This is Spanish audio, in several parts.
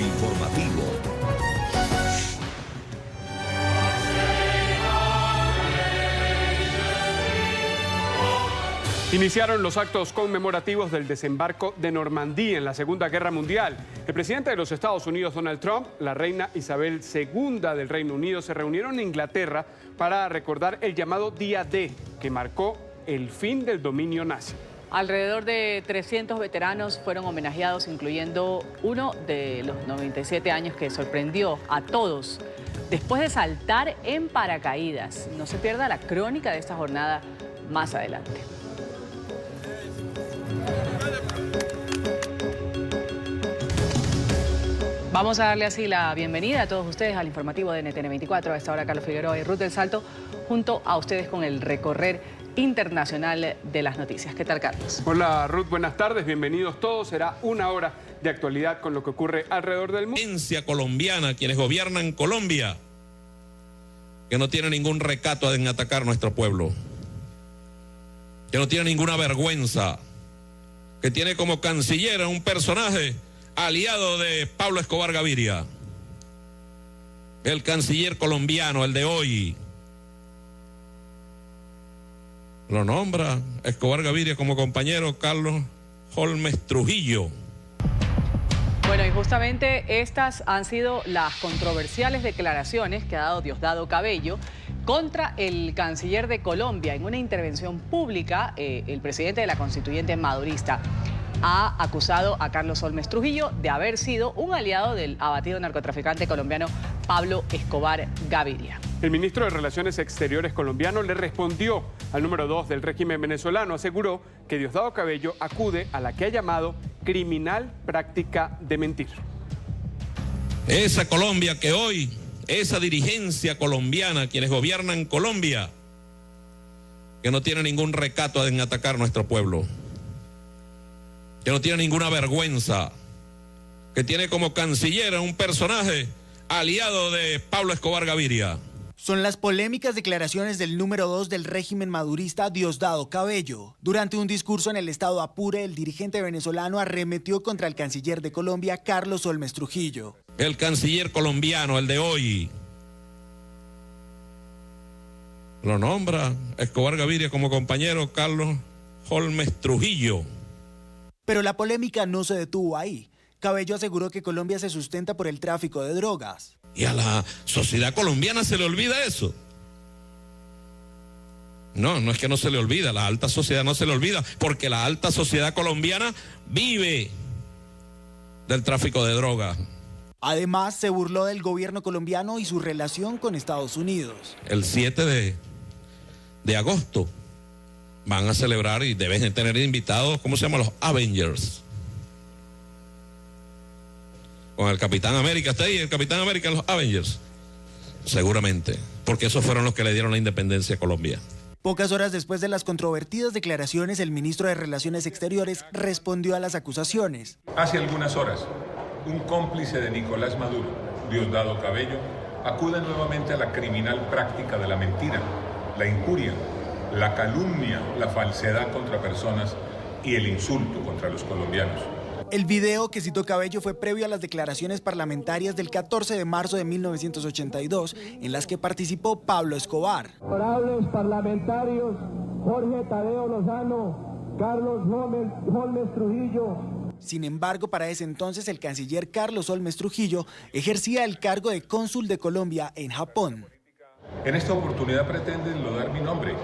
informativo. Iniciaron los actos conmemorativos del desembarco de Normandía en la Segunda Guerra Mundial. El presidente de los Estados Unidos, Donald Trump, la reina Isabel II del Reino Unido se reunieron en Inglaterra para recordar el llamado Día D, que marcó el fin del dominio nazi. Alrededor de 300 veteranos fueron homenajeados, incluyendo uno de los 97 años que sorprendió a todos después de saltar en paracaídas. No se pierda la crónica de esta jornada más adelante. Vamos a darle así la bienvenida a todos ustedes al informativo de NTN 24. A esta hora Carlos Figueroa y Ruth del Salto, junto a ustedes con el recorrer internacional de las noticias. ¿Qué tal, Carlos? Hola, Ruth, buenas tardes, bienvenidos todos. Será una hora de actualidad con lo que ocurre alrededor del mundo. Colombiana, quienes gobiernan Colombia, que no tiene ningún recato en atacar nuestro pueblo, que no tiene ninguna vergüenza, que tiene como canciller a un personaje aliado de Pablo Escobar Gaviria, el canciller colombiano, el de hoy. Lo nombra Escobar Gaviria como compañero Carlos Holmes Trujillo. Bueno, y justamente estas han sido las controversiales declaraciones que ha dado Diosdado Cabello contra el canciller de Colombia. En una intervención pública, el presidente de la constituyente madurista ha acusado a Carlos Holmes Trujillo de haber sido un aliado del abatido narcotraficante colombiano Pablo Escobar Gaviria. El ministro de Relaciones Exteriores colombiano le respondió al número 2 del régimen venezolano. Aseguró que Diosdado Cabello acude a la que ha llamado criminal práctica de mentir. Esa Colombia que hoy, esa dirigencia colombiana, quienes gobiernan Colombia, que no tiene ningún recato en atacar nuestro pueblo, que no tiene ninguna vergüenza, que tiene como canciller a un personaje aliado de Pablo Escobar Gaviria. Son las polémicas declaraciones del número 2 del régimen madurista, Diosdado Cabello. Durante un discurso en el estado Apure, el dirigente venezolano arremetió contra el canciller de Colombia, Carlos Holmes Trujillo. El canciller colombiano, el de hoy, lo nombra Escobar Gaviria como compañero Carlos Holmes Trujillo. Pero la polémica no se detuvo ahí. Cabello aseguró que Colombia se sustenta por el tráfico de drogas. ¿Y a la sociedad colombiana se le olvida eso? No, no es que no se le olvida, la alta sociedad no se le olvida, porque la alta sociedad colombiana vive del tráfico de drogas. Además, se burló del gobierno colombiano y su relación con Estados Unidos. El 7 de agosto van a celebrar y deben tener invitados, ¿cómo se llama? Los Avengers. Con el Capitán América, ¿está ahí el Capitán América en los Avengers? Seguramente, porque esos fueron los que le dieron la independencia a Colombia. Pocas horas después de las controvertidas declaraciones, el ministro de Relaciones Exteriores respondió a las acusaciones. Hace algunas horas, un cómplice de Nicolás Maduro, Diosdado Cabello, acude nuevamente a la criminal práctica de la mentira, la injuria, la calumnia, la falsedad contra personas y el insulto contra los colombianos. El video que citó Cabello fue previo a las declaraciones parlamentarias del 14 de marzo de 1982, en las que participó Pablo Escobar. Honorables parlamentarios, Jorge Tadeo Lozano, Carlos Holmes Trujillo. Sin embargo, para ese entonces el canciller Carlos Holmes Trujillo ejercía el cargo de cónsul de Colombia en Japón. En esta oportunidad pretende enlodar mi nombre,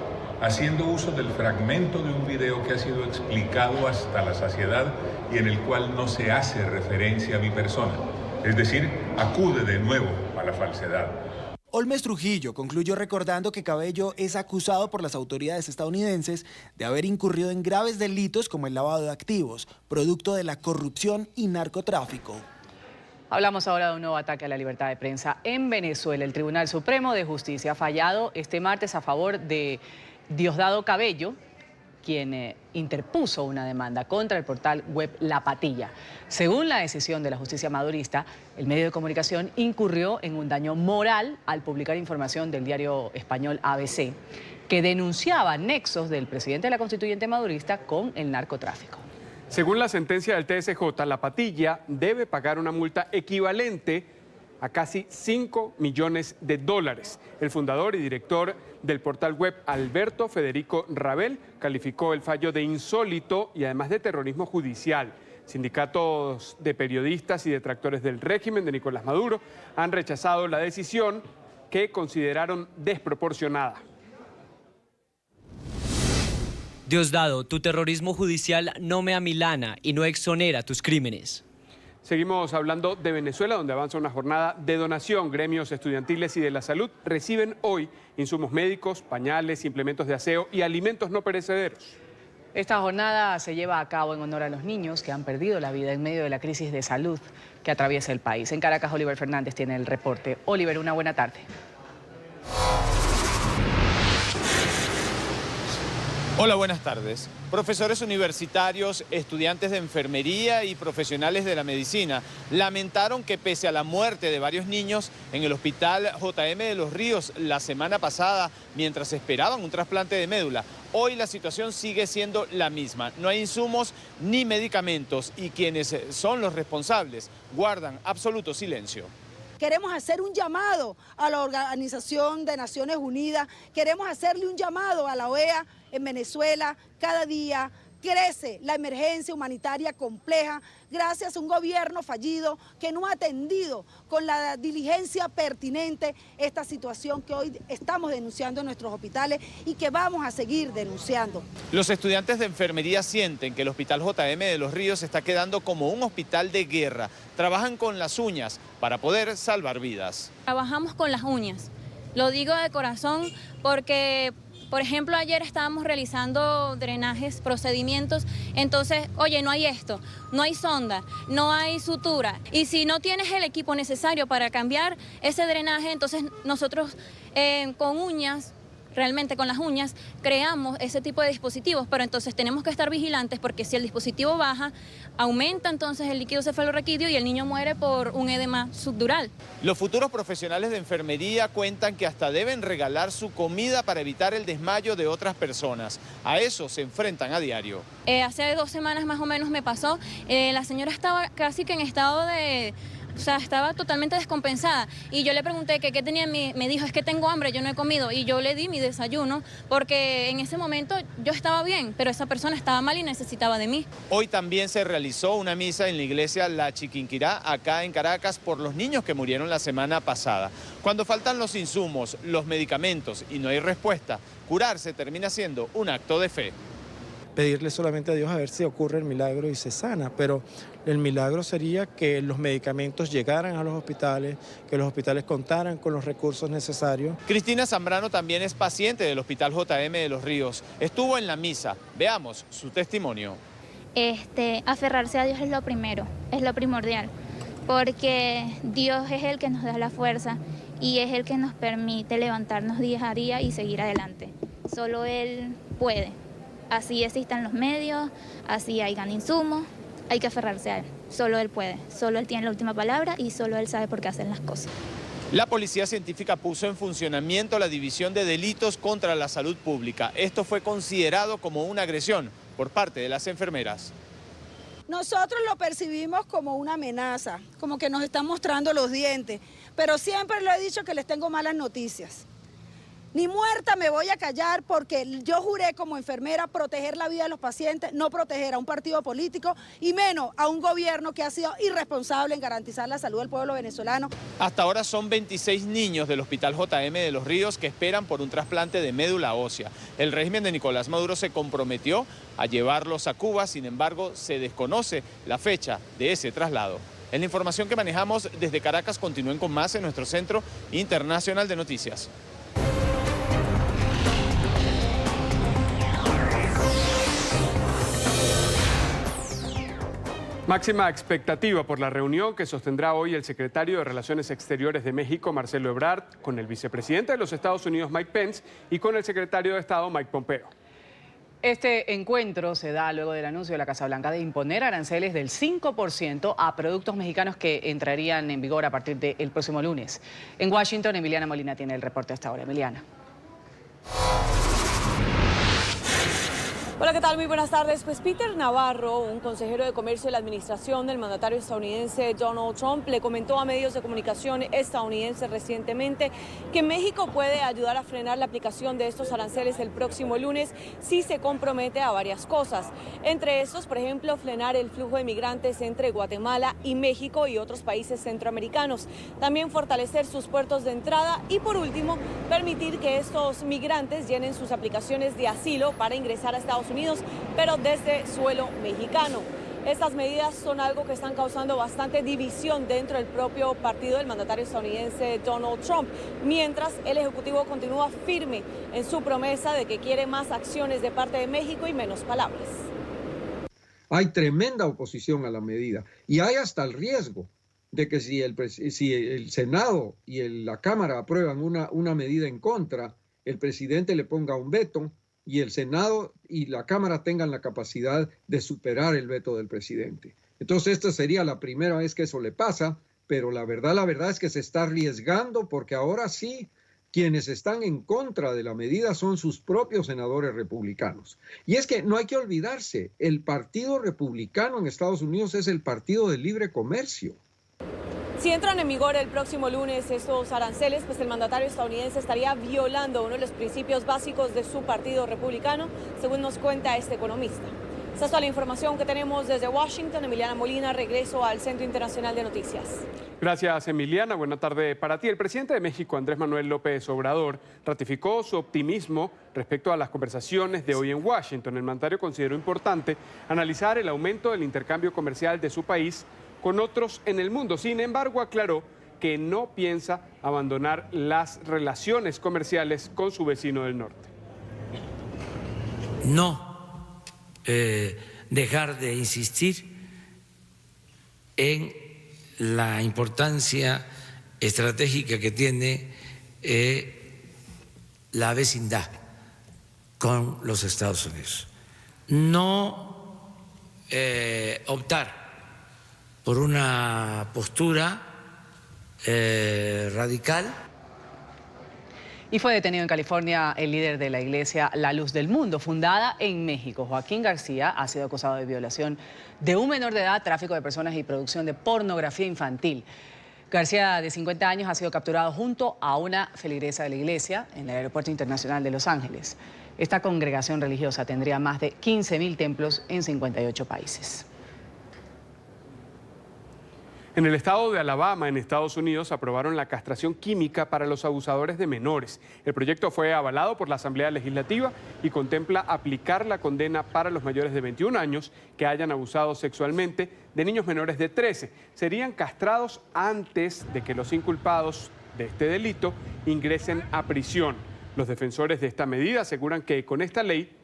haciendo uso del fragmento de un video que ha sido explicado hasta la saciedad y en el cual no se hace referencia a mi persona. Es decir, acude de nuevo a la falsedad. Holmes Trujillo concluyó recordando que Cabello es acusado por las autoridades estadounidenses de haber incurrido en graves delitos como el lavado de activos, producto de la corrupción y narcotráfico. Hablamos ahora de un nuevo ataque a la libertad de prensa en Venezuela. El Tribunal Supremo de Justicia ha fallado este martes a favor de Diosdado Cabello, quien interpuso una demanda contra el portal web La Patilla. Según la decisión de la justicia madurista, el medio de comunicación incurrió en un daño moral al publicar información del diario español ABC, que denunciaba nexos del presidente de la constituyente madurista con el narcotráfico. Según la sentencia del TSJ, la patilla debe pagar una multa equivalente a casi 5 millones de dólares. El fundador y director del portal web Alberto Federico Rabel calificó el fallo de insólito y además de terrorismo judicial. Sindicatos de periodistas y detractores del régimen de Nicolás Maduro han rechazado la decisión que consideraron desproporcionada. Diosdado, tu terrorismo judicial no me amilana y no exonera tus crímenes. Seguimos hablando de Venezuela, donde avanza una jornada de donación. Gremios estudiantiles y de la salud reciben hoy insumos médicos, pañales, implementos de aseo y alimentos no perecederos. Esta jornada se lleva a cabo en honor a los niños que han perdido la vida en medio de la crisis de salud que atraviesa el país. En Caracas, Oliver Fernández tiene el reporte. Oliver, una buena tarde. Hola, buenas tardes. Profesores universitarios, estudiantes de enfermería y profesionales de la medicina lamentaron que pese a la muerte de varios niños en el hospital JM de Los Ríos la semana pasada, mientras esperaban un trasplante de médula, hoy la situación sigue siendo la misma. No hay insumos ni medicamentos y quienes son los responsables guardan absoluto silencio. Queremos hacer un llamado a la Organización de Naciones Unidas, queremos hacerle un llamado a la OEA en Venezuela. Cada día crece la emergencia humanitaria compleja gracias a un gobierno fallido que no ha atendido con la diligencia pertinente esta situación que hoy estamos denunciando en nuestros hospitales y que vamos a seguir denunciando. Los estudiantes de enfermería sienten que el Hospital JM de Los Ríos se está quedando como un hospital de guerra. Trabajan con las uñas para poder salvar vidas. Trabajamos con las uñas, lo digo de corazón porque... Por ejemplo, ayer estábamos realizando drenajes, procedimientos, entonces, oye, no hay esto, no hay sonda, no hay sutura. Y si no tienes el equipo necesario para cambiar ese drenaje, entonces nosotros con uñas, realmente con las uñas, creamos ese tipo de dispositivos, pero entonces tenemos que estar vigilantes porque si el dispositivo baja, aumenta entonces el líquido cefalorraquídeo y el niño muere por un edema subdural. Los futuros profesionales de enfermería cuentan que hasta deben regalar su comida para evitar el desmayo de otras personas. A eso se enfrentan a diario. Hace 2 semanas más o menos me pasó, la señora estaba casi que en estado de... O sea, estaba totalmente descompensada y yo le pregunté que qué tenía, me dijo, es que tengo hambre, yo no he comido, y yo le di mi desayuno porque en ese momento yo estaba bien, pero esa persona estaba mal y necesitaba de mí. Hoy también se realizó una misa en la iglesia La Chiquinquirá, acá en Caracas, por los niños que murieron la semana pasada. Cuando faltan los insumos, los medicamentos y no hay respuesta, curarse termina siendo un acto de fe. Pedirle solamente a Dios a ver si ocurre el milagro y se sana, pero el milagro sería que los medicamentos llegaran a los hospitales, que los hospitales contaran con los recursos necesarios. Cristina Zambrano también es paciente del Hospital JM de Los Ríos. Estuvo en la misa. Veamos su testimonio. Aferrarse a Dios es lo primero, es lo primordial, porque Dios es el que nos da la fuerza y es el que nos permite levantarnos día a día y seguir adelante. Solo Él puede. Así existan los medios, así hayan insumos, hay que aferrarse a Él. Solo Él puede, solo Él tiene la última palabra y solo Él sabe por qué hacen las cosas. La Policía Científica puso en funcionamiento la División de Delitos contra la Salud Pública. Esto fue considerado como una agresión por parte de las enfermeras. Nosotros lo percibimos como una amenaza, como que nos están mostrando los dientes, pero siempre le he dicho que les tengo malas noticias. Ni muerta me voy a callar porque yo juré como enfermera proteger la vida de los pacientes, no proteger a un partido político y menos a un gobierno que ha sido irresponsable en garantizar la salud del pueblo venezolano. Hasta ahora son 26 niños del Hospital JM de Los Ríos que esperan por un trasplante de médula ósea. El régimen de Nicolás Maduro se comprometió a llevarlos a Cuba, sin embargo se desconoce la fecha de ese traslado. En la información que manejamos desde Caracas, continúen con más en nuestro Centro Internacional de Noticias. Máxima expectativa por la reunión que sostendrá hoy el secretario de Relaciones Exteriores de México, Marcelo Ebrard, con el vicepresidente de los Estados Unidos, Mike Pence, y con el secretario de Estado, Mike Pompeo. Este encuentro se da luego del anuncio de la Casa Blanca de imponer aranceles del 5% a productos mexicanos que entrarían en vigor a partir del próximo lunes. En Washington, Emiliana Molina tiene el reporte hasta ahora. Emiliana. Hola, ¿qué tal? Muy buenas tardes. Pues Peter Navarro, un consejero de comercio de la administración del mandatario estadounidense Donald Trump, le comentó a medios de comunicación estadounidenses recientemente que México puede ayudar a frenar la aplicación de estos aranceles el próximo lunes si se compromete a varias cosas. Entre estos, por ejemplo, frenar el flujo de migrantes entre Guatemala y México y otros países centroamericanos. También fortalecer sus puertos de entrada y, por último, permitir que estos migrantes llenen sus aplicaciones de asilo para ingresar a Estados Unidos, pero desde suelo mexicano. Estas medidas son algo que están causando bastante división dentro del propio partido del mandatario estadounidense Donald Trump, mientras el Ejecutivo continúa firme en su promesa de que quiere más acciones de parte de México y menos palabras. Hay tremenda oposición a la medida y hay hasta el riesgo de que si el Senado y la Cámara aprueban una medida en contra, el presidente le ponga un veto y el Senado y la Cámara tengan la capacidad de superar el veto del presidente. Entonces esta sería la primera vez que eso le pasa, pero la verdad es que se está arriesgando porque ahora sí quienes están en contra de la medida son sus propios senadores republicanos. Y es que no hay que olvidarse, el Partido Republicano en Estados Unidos es el Partido del Libre Comercio. Si entran en vigor el próximo lunes estos aranceles, pues el mandatario estadounidense estaría violando uno de los principios básicos de su partido republicano, según nos cuenta este economista. Esta es toda la información que tenemos desde Washington. Emiliana Molina, regreso al Centro Internacional de Noticias. Gracias, Emiliana. Buena tarde para ti. El presidente de México, Andrés Manuel López Obrador, ratificó su optimismo respecto a las conversaciones de hoy en Washington. El mandatario consideró importante analizar el aumento del intercambio comercial de su país con otros en el mundo. Sin embargo, aclaró que no piensa abandonar las relaciones comerciales con su vecino del norte. No dejar de insistir en la importancia estratégica que tiene la vecindad con los Estados Unidos. No optar por una postura radical. Y fue detenido en California el líder de la iglesia La Luz del Mundo, fundada en México. Joaquín García ha sido acusado de violación de un menor de edad, tráfico de personas y producción de pornografía infantil. García, de 50 años, ha sido capturado junto a una feligresa de la iglesia en el Aeropuerto Internacional de Los Ángeles. Esta congregación religiosa tendría más de 15.000 templos en 58 países. En el estado de Alabama, en Estados Unidos, aprobaron la castración química para los abusadores de menores. El proyecto fue avalado por la Asamblea Legislativa y contempla aplicar la condena para los mayores de 21 años que hayan abusado sexualmente de niños menores de 13. Serían castrados antes de que los inculpados de este delito ingresen a prisión. Los defensores de esta medida aseguran que con esta ley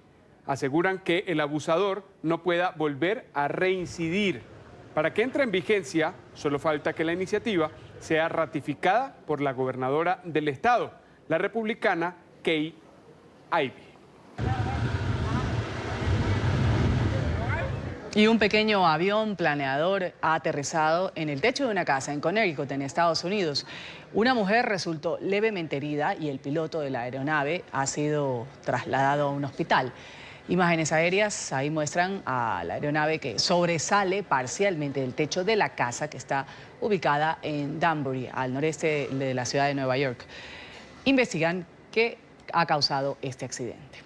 que el abusador no pueda volver a reincidir. Para que entre en vigencia, solo falta que la iniciativa sea ratificada por la gobernadora del estado, la republicana Kay Ivey. Y un pequeño avión planeador ha aterrizado en el techo de una casa en Connecticut, en Estados Unidos. Una mujer resultó levemente herida y el piloto de la aeronave ha sido trasladado a un hospital. Imágenes aéreas ahí muestran a la aeronave que sobresale parcialmente del techo de la casa que está ubicada en Danbury, al noreste de la ciudad de Nueva York. Investigan qué ha causado este accidente.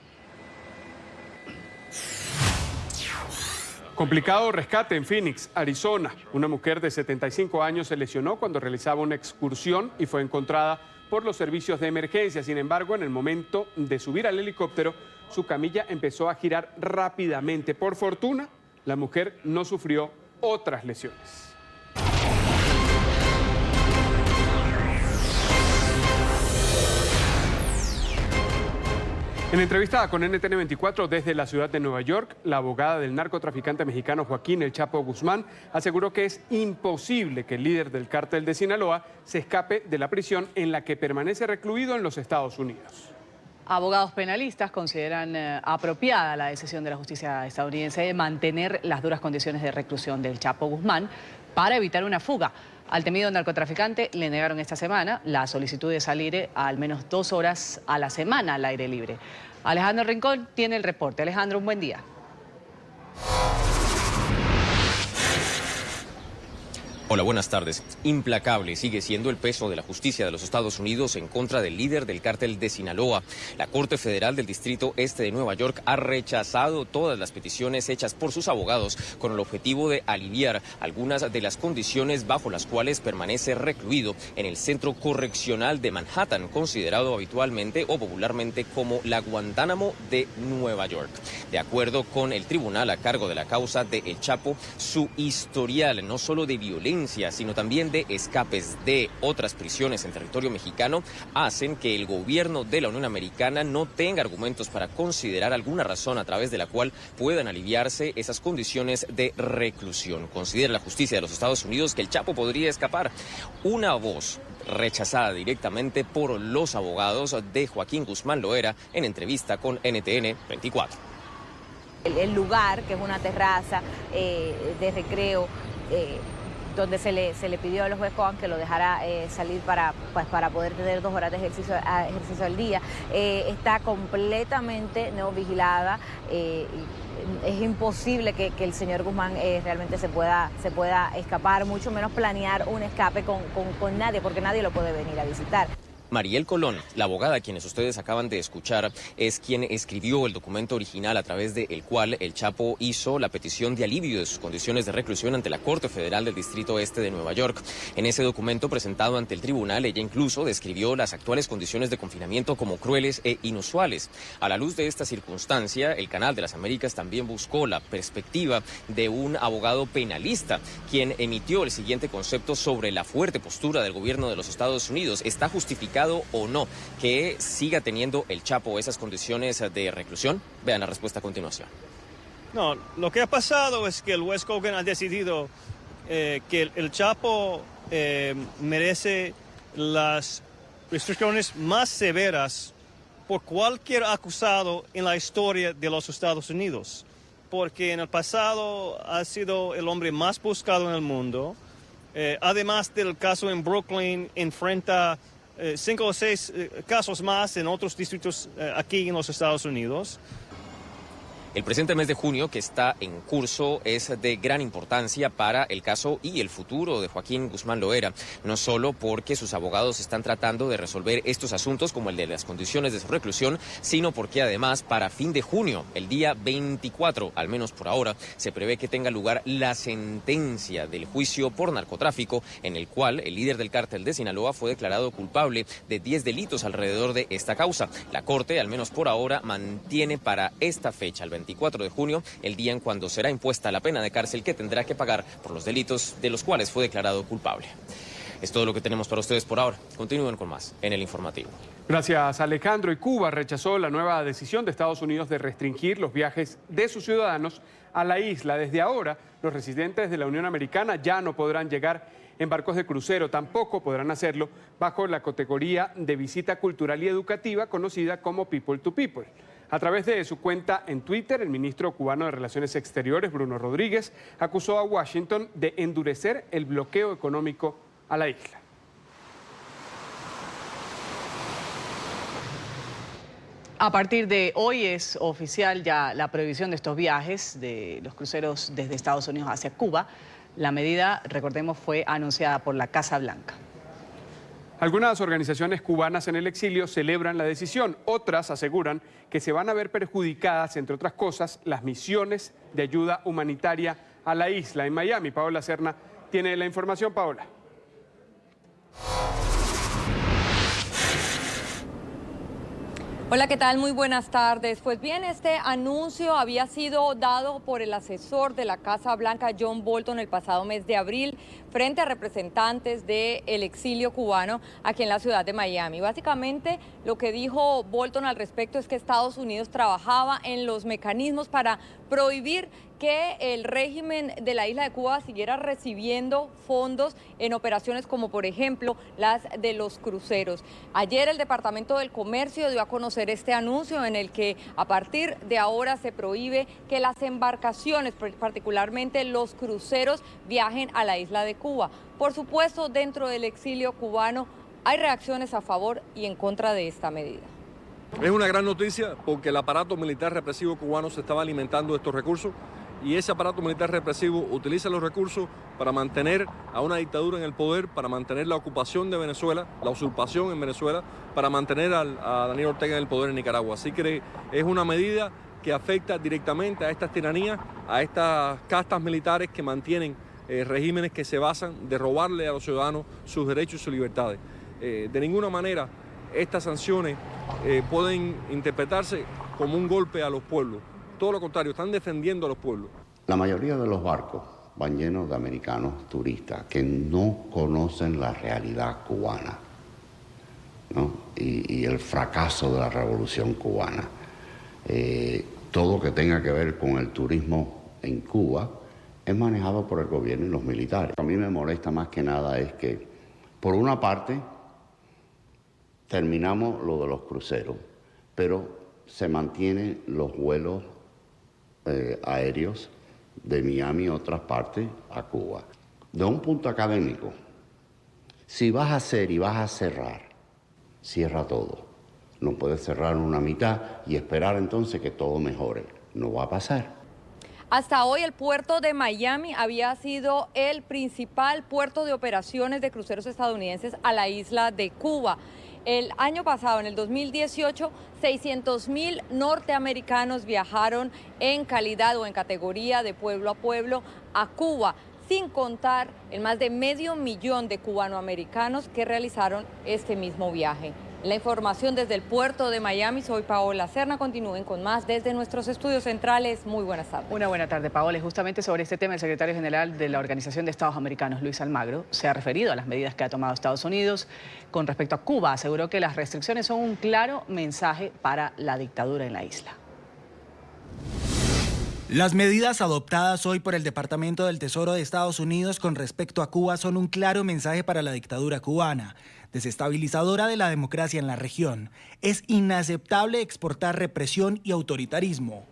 Complicado rescate en Phoenix, Arizona. Una mujer de 75 años se lesionó cuando realizaba una excursión y fue encontrada por los servicios de emergencia. Sin embargo, en el momento de subir al helicóptero, su camilla empezó a girar rápidamente. Por fortuna, la mujer no sufrió otras lesiones. En entrevista con NTN 24 desde la ciudad de Nueva York, la abogada del narcotraficante mexicano Joaquín El Chapo Guzmán aseguró que es imposible que el líder del cártel de Sinaloa se escape de la prisión en la que permanece recluido en los Estados Unidos. Abogados penalistas consideran apropiada la decisión de la justicia estadounidense de mantener las duras condiciones de reclusión del Chapo Guzmán para evitar una fuga. Al temido narcotraficante le negaron esta semana la solicitud de salir al menos 2 horas a la semana al aire libre. Alejandro Rincón tiene el reporte. Alejandro, un buen día. Hola, buenas tardes. Implacable sigue siendo el peso de la justicia de los Estados Unidos en contra del líder del cártel de Sinaloa. La Corte Federal del Distrito Este de Nueva York ha rechazado todas las peticiones hechas por sus abogados con el objetivo de aliviar algunas de las condiciones bajo las cuales permanece recluido en el Centro Correccional de Manhattan, considerado habitualmente o popularmente como la Guantánamo de Nueva York. De acuerdo con el tribunal a cargo de la causa de El Chapo, su historial no solo de violencia, sino también de escapes de otras prisiones en territorio mexicano, hacen que el gobierno de la Unión Americana no tenga argumentos para considerar alguna razón a través de la cual puedan aliviarse esas condiciones de reclusión. Considera la justicia de los Estados Unidos que el Chapo podría escapar. Una voz rechazada directamente por los abogados de Joaquín Guzmán Loera en entrevista con NTN 24. El lugar, que es una terraza de recreo, donde se le pidió al juez Cohen que lo dejara salir para poder tener 2 horas de ejercicio al día, está completamente no vigilada. Es imposible que el señor Guzmán realmente se pueda escapar, mucho menos planear un escape con nadie, porque nadie lo puede venir a visitar. Mariel Colón, la abogada a quienes ustedes acaban de escuchar, es quien escribió el documento original a través del cual el Chapo hizo la petición de alivio de sus condiciones de reclusión ante la Corte Federal del Distrito Este de Nueva York. En ese documento presentado ante el tribunal, ella incluso describió las actuales condiciones de confinamiento como crueles e inusuales. A la luz de esta circunstancia, el Canal de las Américas también buscó la perspectiva de un abogado penalista, quien emitió el siguiente concepto sobre la fuerte postura del gobierno de los Estados Unidos. ¿Está justificado o no que siga teniendo el Chapo esas condiciones de reclusión? Vean la respuesta a continuación. No, lo que ha pasado es que el juez Cohen ha decidido que el Chapo merece las restricciones más severas por cualquier acusado en la historia de los Estados Unidos, porque en el pasado ha sido el hombre más buscado en el mundo. Además del caso en Brooklyn, enfrenta 5 o 6 casos más en otros distritos aquí en los Estados Unidos. El presente mes de junio que está en curso es de gran importancia para el caso y el futuro de Joaquín Guzmán Loera, no solo porque sus abogados están tratando de resolver estos asuntos como el de las condiciones de su reclusión, sino porque además para fin de junio, el día 24, al menos por ahora, se prevé que tenga lugar la sentencia del juicio por narcotráfico, en el cual el líder del cártel de Sinaloa fue declarado culpable de 10 delitos alrededor de esta causa. La Corte, al menos por ahora, mantiene para esta fecha, el 24 de junio, el día en cuando será impuesta la pena de cárcel que tendrá que pagar por los delitos de los cuales fue declarado culpable. Es todo lo que tenemos para ustedes por ahora. Continúen con más en el informativo. Gracias, Alejandro. Y Cuba rechazó la nueva decisión de Estados Unidos de restringir los viajes de sus ciudadanos a la isla. Desde ahora, los residentes de la Unión Americana ya no podrán llegar en barcos de crucero, tampoco podrán hacerlo bajo la categoría de visita cultural y educativa conocida como People to People. A través de su cuenta en Twitter, el ministro cubano de Relaciones Exteriores, Bruno Rodríguez, acusó a Washington de endurecer el bloqueo económico a la isla. A partir de hoy es oficial ya la prohibición de estos viajes de los cruceros desde Estados Unidos hacia Cuba. La medida, recordemos, fue anunciada por la Casa Blanca. Algunas organizaciones cubanas en el exilio celebran la decisión, otras aseguran que se van a ver perjudicadas, entre otras cosas, las misiones de ayuda humanitaria a la isla. En Miami, Paola Serna tiene la información. Paola. Hola, ¿qué tal? Muy buenas tardes. Pues bien, este anuncio había sido dado por el asesor de la Casa Blanca, John Bolton, el pasado mes de abril, frente a representantes del exilio cubano aquí en la ciudad de Miami. Básicamente, lo que dijo Bolton al respecto es que Estados Unidos trabajaba en los mecanismos para prohibir que el régimen de la isla de Cuba siguiera recibiendo fondos en operaciones como, por ejemplo, las de los cruceros. Ayer el Departamento del Comercio dio a conocer este anuncio en el que a partir de ahora se prohíbe que las embarcaciones, particularmente los cruceros, viajen a la isla de Cuba. Por supuesto, dentro del exilio cubano hay reacciones a favor y en contra de esta medida. Es una gran noticia porque el aparato militar represivo cubano se estaba alimentando de estos recursos y ese aparato militar represivo utiliza los recursos para mantener a una dictadura en el poder, para mantener la ocupación de Venezuela, la usurpación en Venezuela, para mantener a Daniel Ortega en el poder en Nicaragua. Así que es una medida que afecta directamente a estas tiranías, a estas castas militares que mantienen regímenes que se basan de robarle a los ciudadanos sus derechos y sus libertades. De ninguna manera estas sanciones pueden interpretarse como un golpe a los pueblos. Todo lo contrario, están defendiendo a los pueblos. La mayoría de los barcos van llenos de americanos turistas que no conocen la realidad cubana, ¿no? y el fracaso de la revolución cubana. Todo lo que tenga que ver con el turismo en Cuba es manejado por el gobierno y los militares. A mí me molesta más que nada es que, por una parte, terminamos lo de los cruceros, pero se mantienen los vuelos aéreos de Miami y otras partes a Cuba. De un punto académico, si vas a hacer y vas a cerrar, cierra todo. No puedes cerrar una mitad y esperar entonces que todo mejore. No va a pasar. Hasta hoy el puerto de Miami había sido el principal puerto de operaciones de cruceros estadounidenses a la isla de Cuba. El año pasado, en el 2018, 600.000 norteamericanos viajaron en calidad o en categoría de pueblo a pueblo a Cuba, sin contar el más de 500.000 de cubanoamericanos que realizaron este mismo viaje. La información desde el puerto de Miami, soy Paola Serna. Continúen con más desde nuestros estudios centrales. Muy buenas tardes. Una buena tarde, Paola. Y justamente sobre este tema, el secretario general de la Organización de Estados Americanos, Luis Almagro, se ha referido a las medidas que ha tomado Estados Unidos con respecto a Cuba. Aseguró que las restricciones son un claro mensaje para la dictadura en la isla. Las medidas adoptadas hoy por el Departamento del Tesoro de Estados Unidos con respecto a Cuba son un claro mensaje para la dictadura cubana, desestabilizadora de la democracia en la región. Es inaceptable exportar represión y autoritarismo.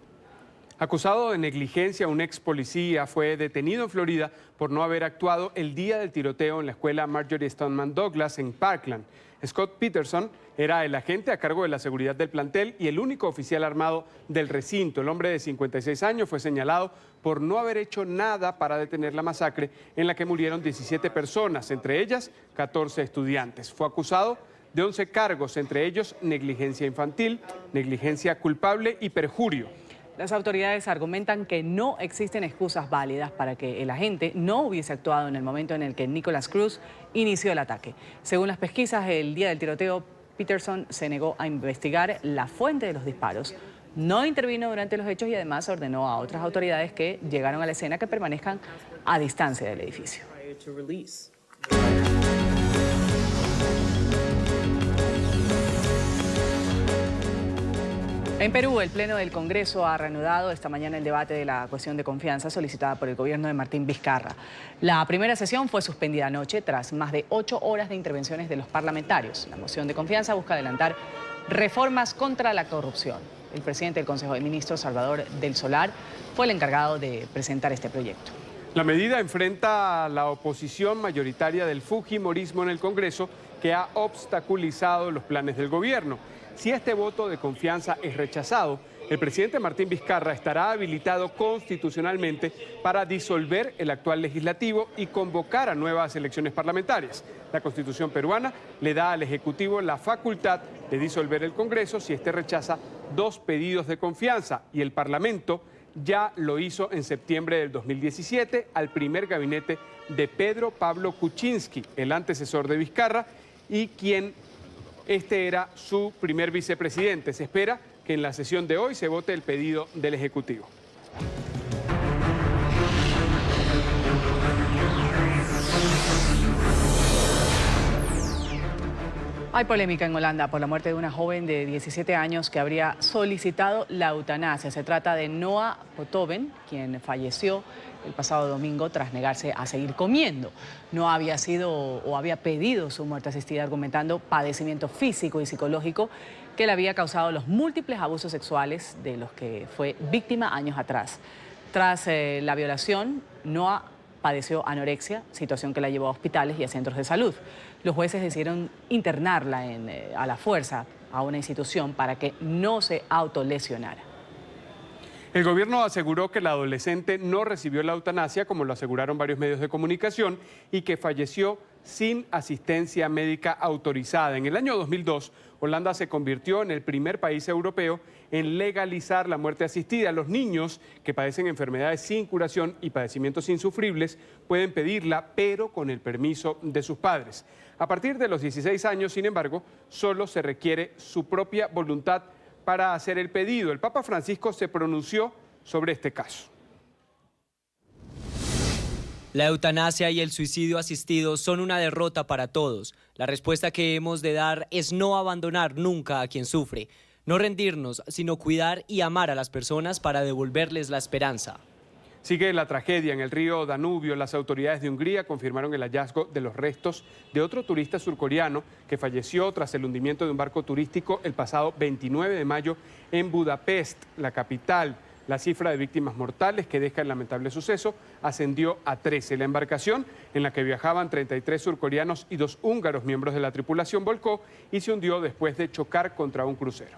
Acusado de negligencia, un ex policía fue detenido en Florida por no haber actuado el día del tiroteo en la escuela Marjory Stoneman Douglas en Parkland. Scott Peterson era el agente a cargo de la seguridad del plantel y el único oficial armado del recinto. El hombre de 56 años fue señalado por no haber hecho nada para detener la masacre en la que murieron 17 personas, entre ellas 14 estudiantes. Fue acusado de 11 cargos, entre ellos negligencia infantil, negligencia culpable y perjurio. Las autoridades argumentan que no existen excusas válidas para que el agente no hubiese actuado en el momento en el que Nicholas Cruz inició el ataque. Según las pesquisas, el día del tiroteo, Peterson se negó a investigar la fuente de los disparos. No intervino durante los hechos y además ordenó a otras autoridades que llegaron a la escena que permanezcan a distancia del edificio. En Perú, el Pleno del Congreso ha reanudado esta mañana el debate de la cuestión de confianza solicitada por el gobierno de Martín Vizcarra. La primera sesión fue suspendida anoche tras más de 8 horas de intervenciones de los parlamentarios. La moción de confianza busca adelantar reformas contra la corrupción. El presidente del Consejo de Ministros, Salvador del Solar, fue el encargado de presentar este proyecto. La medida enfrenta a la oposición mayoritaria del fujimorismo en el Congreso, que ha obstaculizado los planes del gobierno. Si este voto de confianza es rechazado, el presidente Martín Vizcarra estará habilitado constitucionalmente para disolver el actual legislativo y convocar a nuevas elecciones parlamentarias. La Constitución peruana le da al Ejecutivo la facultad de disolver el Congreso si éste rechaza 2 pedidos de confianza, y el Parlamento ya lo hizo en septiembre del 2017 al primer gabinete de Pedro Pablo Kuczynski, el antecesor de Vizcarra, y quien este era su primer vicepresidente. Se espera que en la sesión de hoy se vote el pedido del Ejecutivo. Hay polémica en Holanda por la muerte de una joven de 17 años que habría solicitado la eutanasia. Se trata de Noa Potoven, quien falleció el pasado domingo tras negarse a seguir comiendo. No había sido o había pedido su muerte asistida argumentando padecimiento físico y psicológico que le había causado los múltiples abusos sexuales de los que fue víctima años atrás. Tras la violación, Noa padeció anorexia, situación que la llevó a hospitales y a centros de salud. Los jueces decidieron internarla a la fuerza, a una institución para que no se autolesionara. El gobierno aseguró que la adolescente no recibió la eutanasia, como lo aseguraron varios medios de comunicación, y que falleció sin asistencia médica autorizada. En el año 2002, Holanda se convirtió en el primer país europeo en legalizar la muerte asistida. Los niños que padecen enfermedades sin curación y padecimientos insufribles pueden pedirla, pero con el permiso de sus padres. A partir de los 16 años, sin embargo, solo se requiere su propia voluntad para hacer el pedido. El Papa Francisco se pronunció sobre este caso. La eutanasia y el suicidio asistido son una derrota para todos. La respuesta que hemos de dar es no abandonar nunca a quien sufre, no rendirnos, sino cuidar y amar a las personas para devolverles la esperanza. Sigue la tragedia en el río Danubio. Las autoridades de Hungría confirmaron el hallazgo de los restos de otro turista surcoreano que falleció tras el hundimiento de un barco turístico el pasado 29 de mayo en Budapest, la capital. La cifra de víctimas mortales que deja el lamentable suceso ascendió a 13. La embarcación, en la que viajaban 33 surcoreanos y 2 húngaros miembros de la tripulación, volcó y se hundió después de chocar contra un crucero.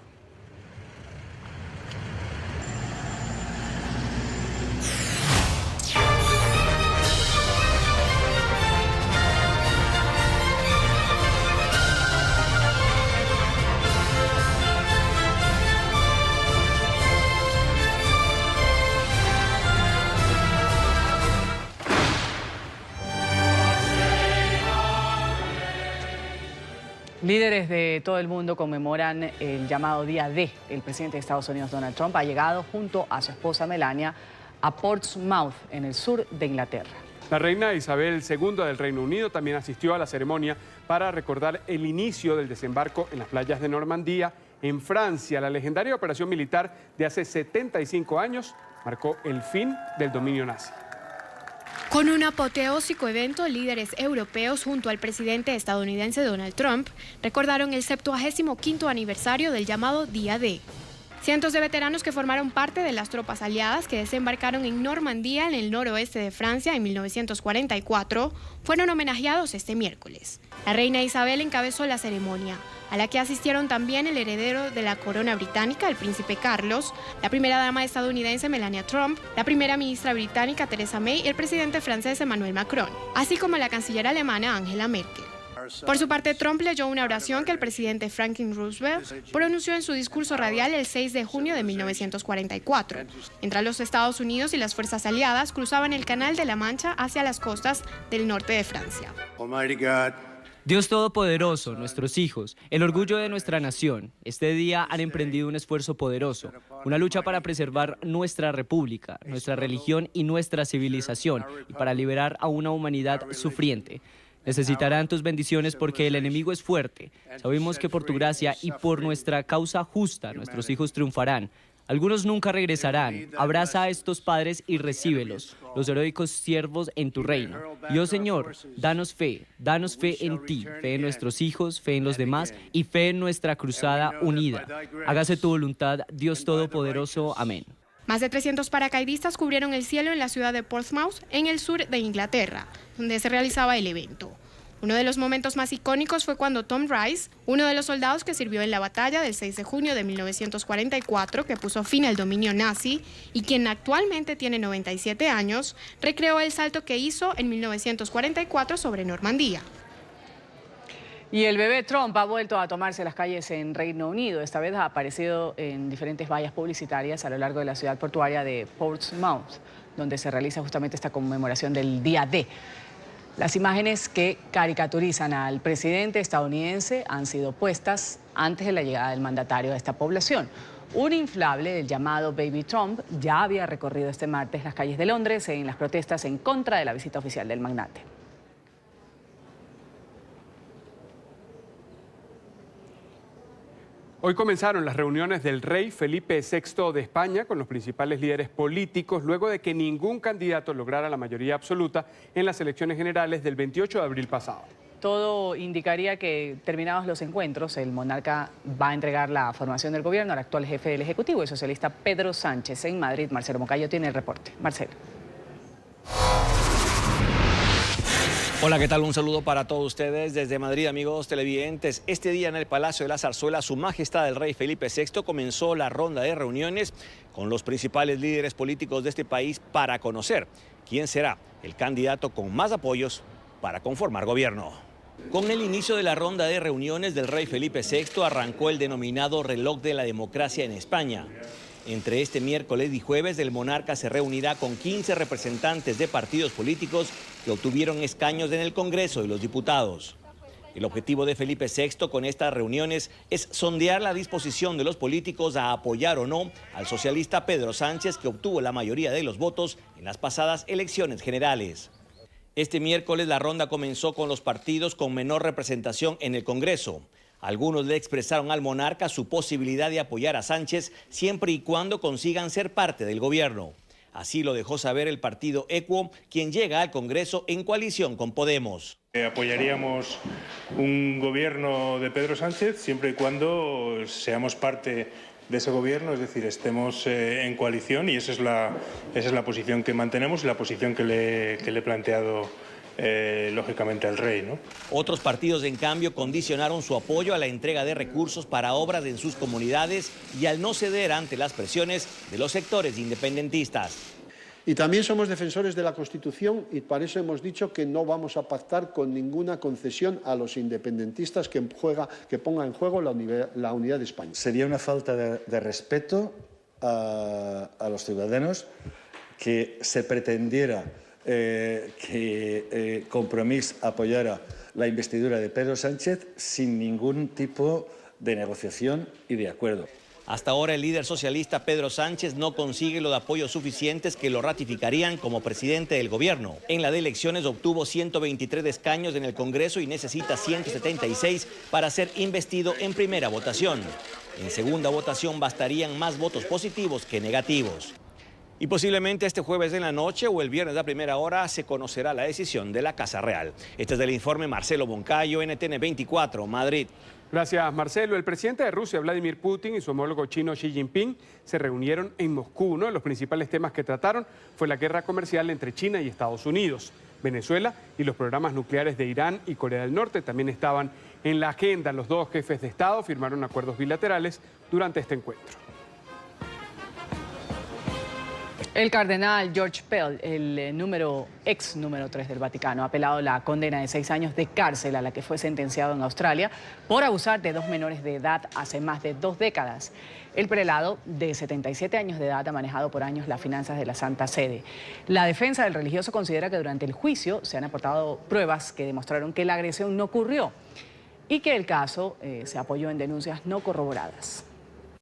Líderes de todo el mundo conmemoran el llamado Día D. El presidente de Estados Unidos, Donald Trump, ha llegado junto a su esposa Melania a Portsmouth, en el sur de Inglaterra. La reina Isabel II del Reino Unido también asistió a la ceremonia para recordar el inicio del desembarco en las playas de Normandía, en Francia. La legendaria operación militar de hace 75 años marcó el fin del dominio nazi. Con un apoteósico evento, líderes europeos junto al presidente estadounidense Donald Trump recordaron el 75º aniversario del llamado Día D. Cientos de veteranos que formaron parte de las tropas aliadas que desembarcaron en Normandía, en el noroeste de Francia, en 1944, fueron homenajeados este miércoles. La reina Isabel encabezó la ceremonia, a la que asistieron también el heredero de la corona británica, el príncipe Carlos, la primera dama estadounidense Melania Trump, la primera ministra británica Theresa May y el presidente francés Emmanuel Macron, así como la canciller alemana Angela Merkel. Por su parte, Trump leyó una oración que el presidente Franklin Roosevelt pronunció en su discurso radial el 6 de junio de 1944, mientras los Estados Unidos y las fuerzas aliadas cruzaban el Canal de la Mancha hacia las costas del norte de Francia. Dios Todopoderoso, nuestros hijos, el orgullo de nuestra nación, este día han emprendido un esfuerzo poderoso, una lucha para preservar nuestra república, nuestra religión y nuestra civilización, y para liberar a una humanidad sufriente. Necesitarán tus bendiciones porque el enemigo es fuerte. Sabemos que por tu gracia y por nuestra causa justa, nuestros hijos triunfarán. Algunos nunca regresarán. Abraza a estos padres y recíbelos, los heroicos siervos en tu reino. Y oh Señor, danos fe en ti, fe en nuestros hijos, fe en los demás y fe en nuestra cruzada unida. Hágase tu voluntad, Dios Todopoderoso. Amén. Más de 300 paracaidistas cubrieron el cielo en la ciudad de Portsmouth, en el sur de Inglaterra, donde se realizaba el evento. Uno de los momentos más icónicos fue cuando Tom Rice, uno de los soldados que sirvió en la batalla del 6 de junio de 1944, que puso fin al dominio nazi y quien actualmente tiene 97 años, recreó el salto que hizo en 1944 sobre Normandía. Y el bebé Trump ha vuelto a tomarse las calles en Reino Unido. Esta vez ha aparecido en diferentes vallas publicitarias a lo largo de la ciudad portuaria de Portsmouth, donde se realiza justamente esta conmemoración del Día D. Las imágenes que caricaturizan al presidente estadounidense han sido puestas antes de la llegada del mandatario a esta población. Un inflable del llamado Baby Trump ya había recorrido este martes las calles de Londres en las protestas en contra de la visita oficial del magnate. Hoy comenzaron las reuniones del rey Felipe VI de España con los principales líderes políticos luego de que ningún candidato lograra la mayoría absoluta en las elecciones generales del 28 de abril pasado. Todo indicaría que, terminados los encuentros, el monarca va a entregar la formación del gobierno al actual jefe del Ejecutivo, el socialista Pedro Sánchez. En Madrid, Marcelo Moncayo tiene el reporte. Marcelo. Hola, ¿qué tal? Un saludo para todos ustedes desde Madrid, amigos televidentes. Este día en el Palacio de la Zarzuela, Su Majestad el Rey Felipe VI comenzó la ronda de reuniones con los principales líderes políticos de este país para conocer quién será el candidato con más apoyos para conformar gobierno. Con el inicio de la ronda de reuniones del Rey Felipe VI arrancó el denominado reloj de la democracia en España. Entre este miércoles y jueves, el monarca se reunirá con 15 representantes de partidos políticos que obtuvieron escaños en el Congreso y los diputados. El objetivo de Felipe VI con estas reuniones es sondear la disposición de los políticos a apoyar o no al socialista Pedro Sánchez, que obtuvo la mayoría de los votos en las pasadas elecciones generales. Este miércoles la ronda comenzó con los partidos con menor representación en el Congreso. Algunos le expresaron al monarca su posibilidad de apoyar a Sánchez siempre y cuando consigan ser parte del gobierno. Así lo dejó saber el partido Equo, quien llega al Congreso en coalición con Podemos. Apoyaríamos un gobierno de Pedro Sánchez siempre y cuando seamos parte de ese gobierno, es decir, estemos en coalición, y esa es la posición que mantenemos y la posición que le he planteado lógicamente al rey, ¿no? Otros partidos, en cambio, condicionaron su apoyo a la entrega de recursos para obras en sus comunidades y al no ceder ante las presiones de los sectores independentistas. Y también somos defensores de la Constitución, y para eso hemos dicho que no vamos a pactar con ninguna concesión a los independentistas que ponga en juego la unidad de España. Sería una falta de respeto a los ciudadanos que se pretendiera que Compromís apoyara la investidura de Pedro Sánchez sin ningún tipo de negociación y de acuerdo. Hasta ahora el líder socialista Pedro Sánchez no consigue los apoyos suficientes que lo ratificarían como presidente del gobierno. En las elecciones obtuvo 123 escaños en el Congreso y necesita 176 para ser investido en primera votación. En segunda votación bastarían más votos positivos que negativos. Y posiblemente este jueves en la noche o el viernes a primera hora se conocerá la decisión de la Casa Real. Este es el informe Marcelo Moncayo, NTN 24, Madrid. Gracias, Marcelo. El presidente de Rusia, Vladimir Putin, y su homólogo chino Xi Jinping se reunieron en Moscú. Uno de los principales temas que trataron fue la guerra comercial entre China y Estados Unidos. Venezuela y los programas nucleares de Irán y Corea del Norte también estaban en la agenda. Los dos jefes de Estado firmaron acuerdos bilaterales durante este encuentro. El cardenal George Pell, el ex número 3 del Vaticano, ha apelado la condena de 6 años de cárcel a la que fue sentenciado en Australia por abusar de 2 menores de edad hace más de 2 décadas. El prelado, de 77 años de edad, ha manejado por años las finanzas de la Santa Sede. La defensa del religioso considera que durante el juicio se han aportado pruebas que demostraron que la agresión no ocurrió y que el caso se apoyó en denuncias no corroboradas.